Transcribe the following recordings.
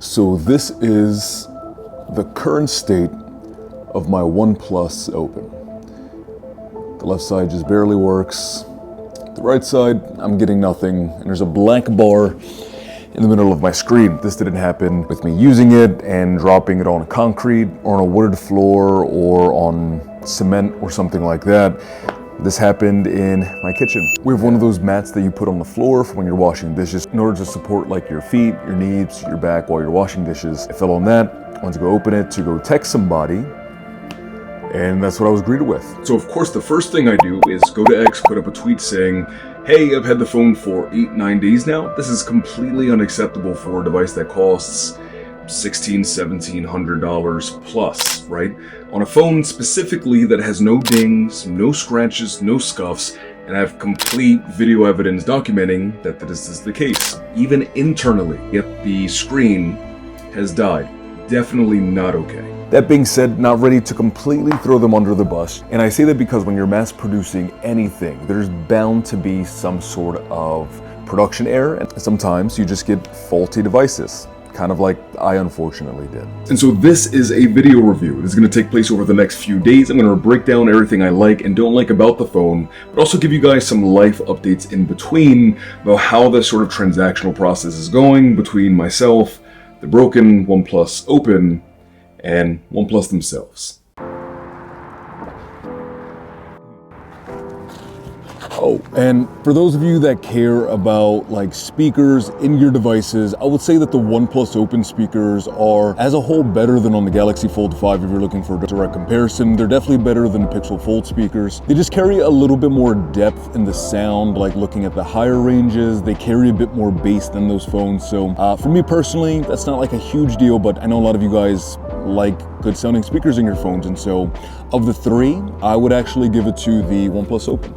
So this is the current state of my OnePlus Open. The left side just barely works. The right side, I'm getting nothing, and there's a black bar in the middle of my screen. This didn't happen with me using it and dropping it on concrete or on a wooded floor or on cement or something like that. This happened in my kitchen. We have one of those mats that you put on the floor for when you're washing dishes in order to support like your feet, your knees, your back while you're washing dishes. I fell on that, I went to go open it to go text somebody, and that's what I was greeted with. So of course the first thing I do is go to X, put up a tweet saying, hey, I've had the phone for 8-9 days now. This is completely unacceptable for a device that costs $1,600-$1,700 plus, right? On a phone specifically that has no dings, no scratches, no scuffs, and I have complete video evidence documenting that this is the case. Even internally, yet the screen has died. Definitely not okay. That being said, not ready to completely throw them under the bus. And I say that because when you're mass producing anything, there's bound to be some sort of production error. And sometimes you just get faulty devices, kind of like I unfortunately did. And so this is a video review. This is going to take place over the next few days. I'm going to break down everything I like and don't like about the phone, but also give you guys some life updates in between about how this sort of transactional process is going between myself, the broken OnePlus Open, and OnePlus themselves. Oh, and for those of you that care about like speakers in your devices, I would say that the OnePlus Open speakers are as a whole better than on the Galaxy Fold 5 if you're looking for a direct comparison. They're definitely better than the Pixel Fold speakers. They just carry a little bit more depth in the sound, like looking at the higher ranges. They carry a bit more bass than those phones. So for me personally, that's not like a huge deal, but I know a lot of you guys like good sounding speakers in your phones. And so of the three, I would actually give it to the OnePlus Open.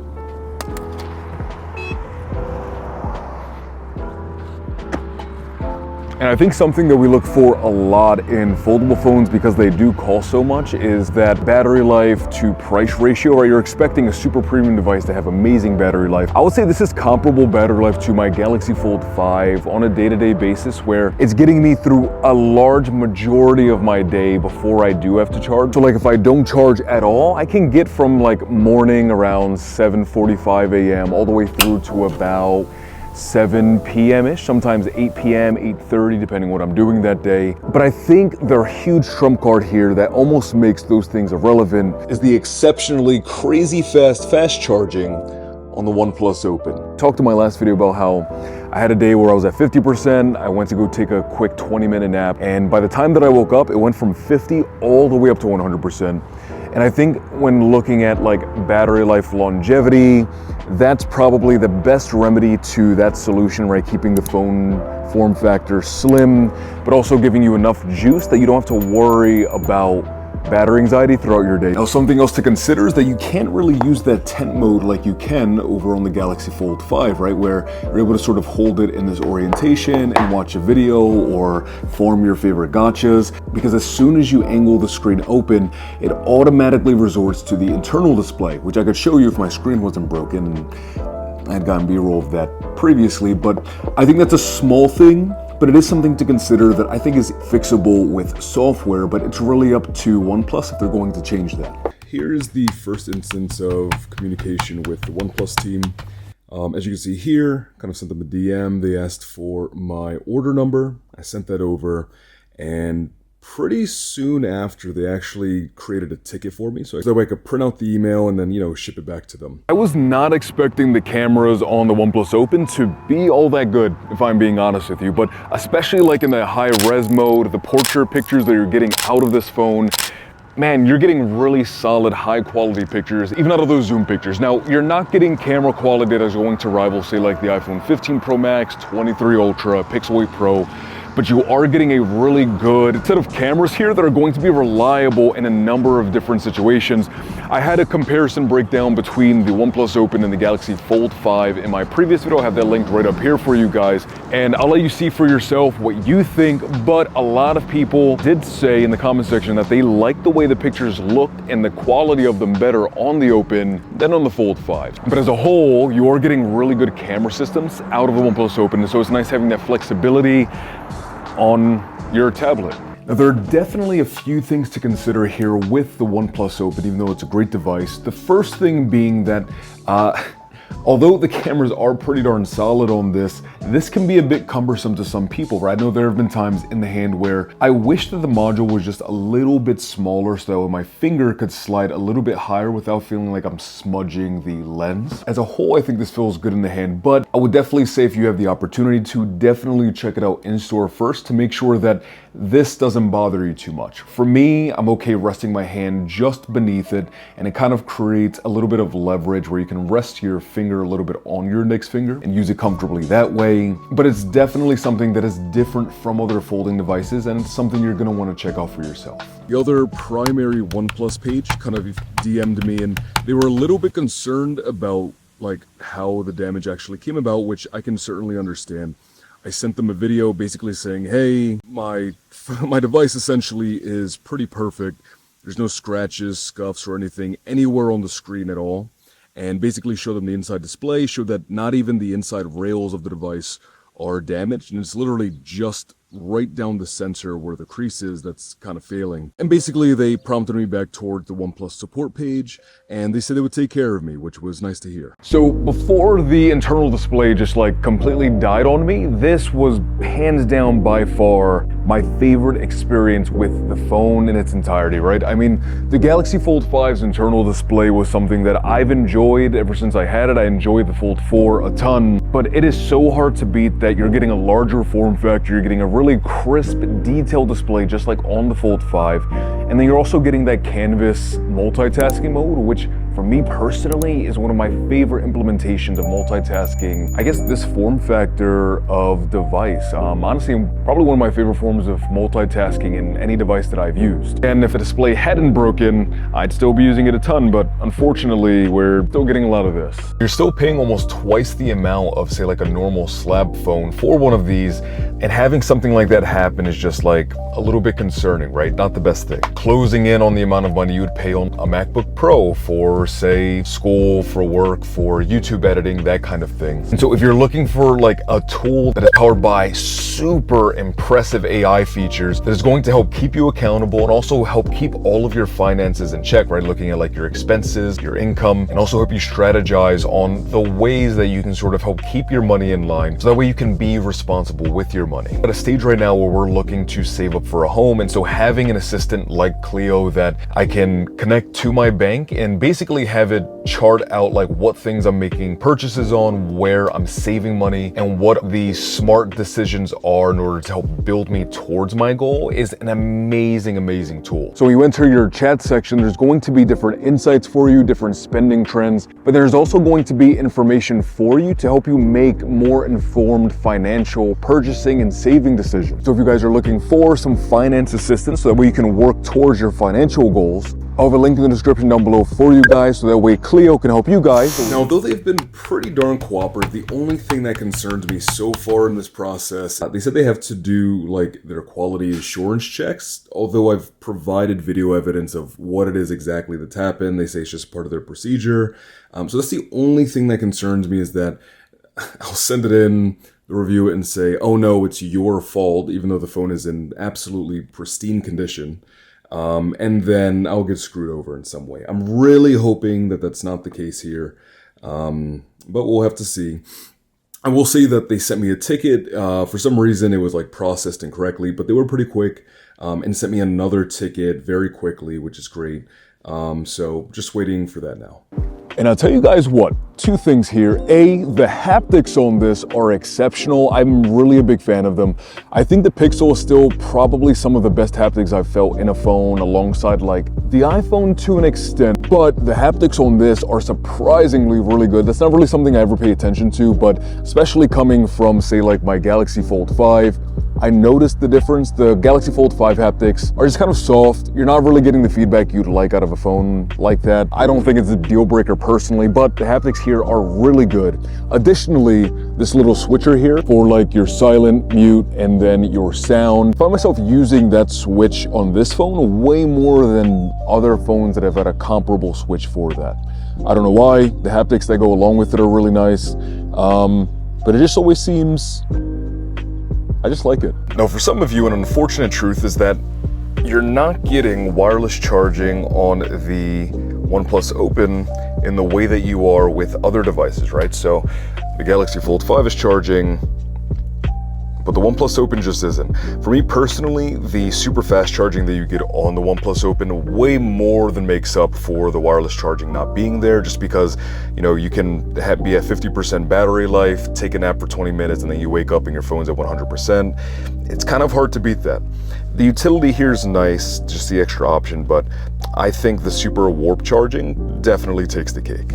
And I think something that we look for a lot in foldable phones, because they do cost so much, is that battery life to price ratio, right? You're expecting a super premium device to have amazing battery life. I would say this is comparable battery life to my Galaxy Fold 5 on a day-to-day basis, where it's getting me through a large majority of my day before I do have to charge. So like if I don't charge at all, I can get from like morning around 7:45 a.m. all the way through to about 7 p.m.-ish, sometimes 8 p.m., 8:30, depending on what I'm doing that day. But I think their huge trump card here that almost makes those things irrelevant is the exceptionally crazy fast charging on the OnePlus Open. Talked in my last video about how I had a day where I was at 50%, I went to go take a quick 20-minute nap, and by the time that I woke up, it went from 50 all the way up to 100%. And I think when looking at like battery life longevity, that's probably the best remedy to that solution, right? Keeping the phone form factor slim, but also giving you enough juice that you don't have to worry about battery anxiety throughout your day. Now, something else to consider is that you can't really use that tent mode like you can over on the Galaxy Fold 5, right? Where you're able to sort of hold it in this orientation and watch a video or form your favorite gotchas, because as soon as you angle the screen open, it automatically resorts to the internal display, which I could show you if my screen wasn't broken. I had gotten B-roll of that previously, but I think that's a small thing, but it is something to consider that I think is fixable with software, but it's really up to OnePlus if they're going to change that. Here's the first instance of communication with the OnePlus team. As you can see here, kind of sent them a DM. They asked for my order number. I sent that over, and pretty soon after, they actually created a ticket for me so I could print out the email and then, ship it back to them. I was not expecting the cameras on the OnePlus Open to be all that good, if I'm being honest with you, but especially like in the high res mode, the portrait pictures that you're getting out of this phone, man, you're getting really solid, high quality pictures, even out of those zoom pictures. Now, you're not getting camera quality that is going to rival, say, like the iPhone 15 Pro Max, 23 Ultra, Pixel 8 Pro, but you are getting a really good set of cameras here that are going to be reliable in a number of different situations. I had a comparison breakdown between the OnePlus Open and the Galaxy Fold 5 in my previous video. I have that linked right up here for you guys, and I'll let you see for yourself what you think. But a lot of people did say in the comment section that they like the way the pictures looked and the quality of them better on the Open than on the Fold 5. But as a whole, you are getting really good camera systems out of the OnePlus Open, and so it's nice having that flexibility on your tablet. Now, there are definitely a few things to consider here with the OnePlus Open, even though it's a great device. The first thing being that, although the cameras are pretty darn solid on this can be a bit cumbersome to some people, right? I know there have been times in the hand where I wish that the module was just a little bit smaller so that my finger could slide a little bit higher without feeling like I'm smudging the lens. As a whole, I think this feels good in the hand, but I would definitely say if you have the opportunity to, definitely check it out in store first to make sure that this doesn't bother you too much. For me, I'm okay resting my hand just beneath it, and it kind of creates a little bit of leverage where you can rest your finger a little bit on your index finger and use it comfortably that way. But it's definitely something that is different from other folding devices, and it's something you're gonna wanna check out for yourself. The other primary OnePlus page kind of DM'd me, and they were a little bit concerned about like how the damage actually came about, which I can certainly understand. I sent them a video basically saying, hey, my device essentially is pretty perfect. There's no scratches, scuffs, or anything anywhere on the screen at all. And basically show them the inside display, show that not even the inside rails of the device are damaged, and it's literally just right down the sensor where the crease is that's kind of failing. And basically they prompted me back toward the OnePlus support page, and they said they would take care of me, which was nice to hear. So before the internal display just like completely died on me, this was hands down by far my favorite experience with the phone in its entirety, right? I mean, the Galaxy Fold 5's internal display was something that I've enjoyed ever since I had it. I enjoyed the Fold 4 a ton, but it is so hard to beat that you're getting a larger form factor, you're getting a really crisp, detailed display just like on the Fold 5, and then you're also getting that canvas multitasking mode, which for me personally is one of my favorite implementations of multitasking. I guess this form factor of device, honestly, probably one of my favorite forms of multitasking in any device that I've used. And if the display hadn't broken, I'd still be using it a ton, but unfortunately, we're still getting a lot of this. You're still paying almost twice the amount of, say, like a normal slab phone for one of these, and having something like that happen is just like a little bit concerning, right? Not the best thing. Closing in on the amount of money you would pay on a MacBook Pro for, say, school, for work, for YouTube editing, that kind of thing. And so if you're looking for like a tool that is powered by super impressive AI features that is going to help keep you accountable and also help keep all of your finances in check, right? Looking at like your expenses, your income, and also help you strategize on the ways that you can sort of help keep your money in line so that way you can be responsible with your money. At a stage right now where we're looking to save up for a home, and so having an assistant like Cleo that I can connect to my bank and basically have it chart out like what things I'm making purchases on, where I'm saving money, and what the smart decisions are in order to help build me towards my goal is an amazing, amazing tool. So when you enter your chat section, there's going to be different insights for you, different spending trends, but there's also going to be information for you to help you make more informed financial purchasing and saving decisions. So if you guys are looking for some finance assistance so that way you can work towards your financial goals, I'll have a link in the description down below for you guys so that way Cleo can help you guys. Now, although they've been pretty darn cooperative, the only thing that concerns me so far in this process, they said they have to do like their quality assurance checks. Although I've provided video evidence of what it is exactly that's happened, they say it's just part of their procedure. So that's the only thing that concerns me, is that I'll send it in, review it, and say, oh no, it's your fault, even though the phone is in absolutely pristine condition. And then I'll get screwed over in some way. I'm really hoping that that's not the case here, but we'll have to see. I will say that they sent me a ticket. For some reason, it was like processed incorrectly, but they were pretty quick, and sent me another ticket very quickly, which is great. So just waiting for that now. And I'll tell you guys what, two things here. A, the haptics on this are exceptional. I'm really a big fan of them. I think the Pixel is still probably some of the best haptics I've felt in a phone, alongside like the iPhone to an extent, but the haptics on this are surprisingly really good. That's not really something I ever pay attention to, but especially coming from, say, like my Galaxy Fold 5, I noticed the difference. The Galaxy Fold 5 haptics are just kind of soft. You're not really getting the feedback you'd like out of a phone like that. I don't think it's a deal breaker personally, but the haptics here are really good. Additionally, this little switcher here for like your silent, mute, and then your sound. I find myself using that switch on this phone way more than other phones that have had a comparable switch for that. I don't know why. The haptics that go along with it are really nice, but it just always seems I just like it. Now, for some of you, an unfortunate truth is that you're not getting wireless charging on the OnePlus Open in the way that you are with other devices, right? So the Galaxy Fold 5 is charging, but the OnePlus Open just isn't. For me personally, the super fast charging that you get on the OnePlus Open way more than makes up for the wireless charging not being there, just because, you know, you can be at 50% battery life, take a nap for 20 minutes, and then you wake up and your phone's at 100%. It's kind of hard to beat that. The utility here is nice, just the extra option, but I think the super warp charging definitely takes the cake.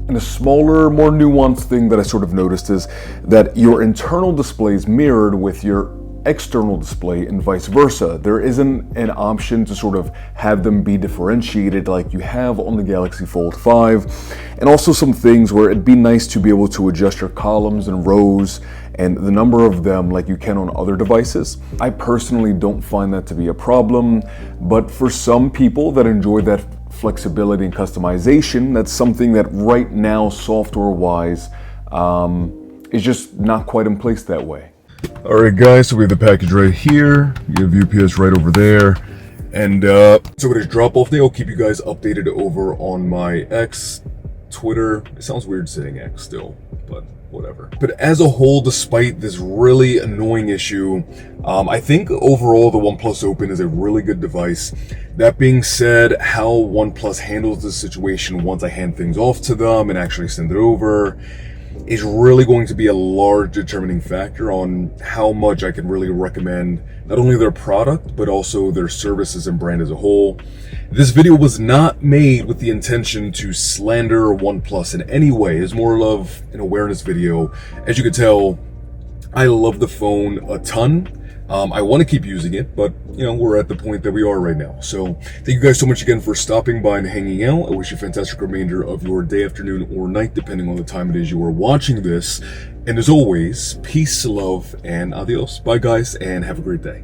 And a smaller, more nuanced thing that I sort of noticed is that your internal display is mirrored with your external display and vice versa. There isn't an option to sort of have them be differentiated like you have on the Galaxy Fold 5. And also some things where it'd be nice to be able to adjust your columns and rows and the number of them like you can on other devices. I personally don't find that to be a problem, but for some people that enjoy that flexibility and customization, that's something that right now, software-wise, is just not quite in place that way. All right, guys, so we have the package right here. You have UPS right over there. And so it is drop-off day. I'll keep you guys updated over on my X, Twitter. It sounds weird saying X still, but whatever. But as a whole, despite this really annoying issue, I think overall the OnePlus Open is a really good device. That being said, how OnePlus handles this situation once I hand things off to them and actually send it over is really going to be a large determining factor on how much I can really recommend not only their product, but also their services and brand as a whole. This video was not made with the intention to slander OnePlus in any way. It's more of an awareness video. As you can tell, I love the phone a ton. I want to keep using it, but you know, we're at the point that we are right now. So thank you guys so much again for stopping by and hanging out. I wish you a fantastic remainder of your day, afternoon, or night, depending on the time it is you are watching this. And as always, peace, love, and adios. Bye guys, and have a great day.